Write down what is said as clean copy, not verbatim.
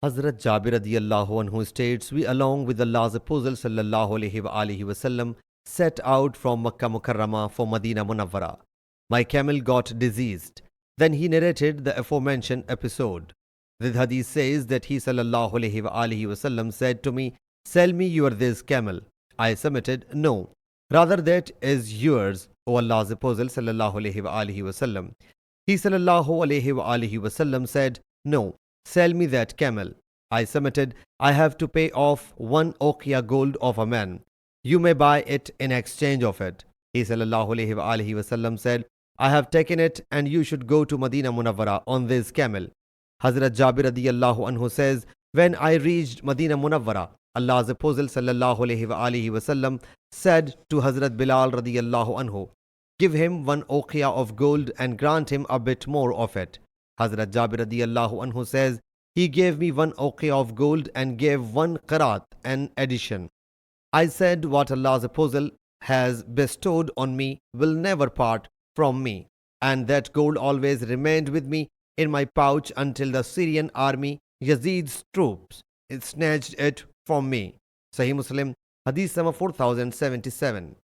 Hazrat Jabir radiyallahu anhu states, we along with Allah's Apostle sallallahu alaihi wasallam set out from Makkah Mukarramah for Medina Munawwara. My camel got diseased. Then he narrated the aforementioned episode. The hadith says that he sallallahu alaihi wasallam said to me, sell me your this camel. I submitted, no. Rather that is yours, O Allah's Apostle sallallahu alaihi wasallam. He sallallahu alaihi wasallam said, no, sell me that camel. I submitted, I have to pay off 1 uqiyah gold of a man. You may buy it in exchange of it. He sallallahu alaihi wasallam said, I have taken it and you should go to Medina Munawwara on this camel. Hazrat Jabir radiyallahu anhu says, when I reached Medina Munawwara, Allah's Apostle sallallahu alaihi wasallam said to Hazrat Bilal radiyallahu anhu, give him 1 uqiyah of gold and grant him a bit more of it. Hazrat Jabir radiyallahu anhu says, he gave me 1 uqiyah of gold and gave 1 qarat an addition. I said, what Allah's Apostle has bestowed on me will never part from me, and that gold always remained with me in my pouch until the Syrian army, Yazid's troops, snatched it from me. Sahih Muslim Hadees number 4077.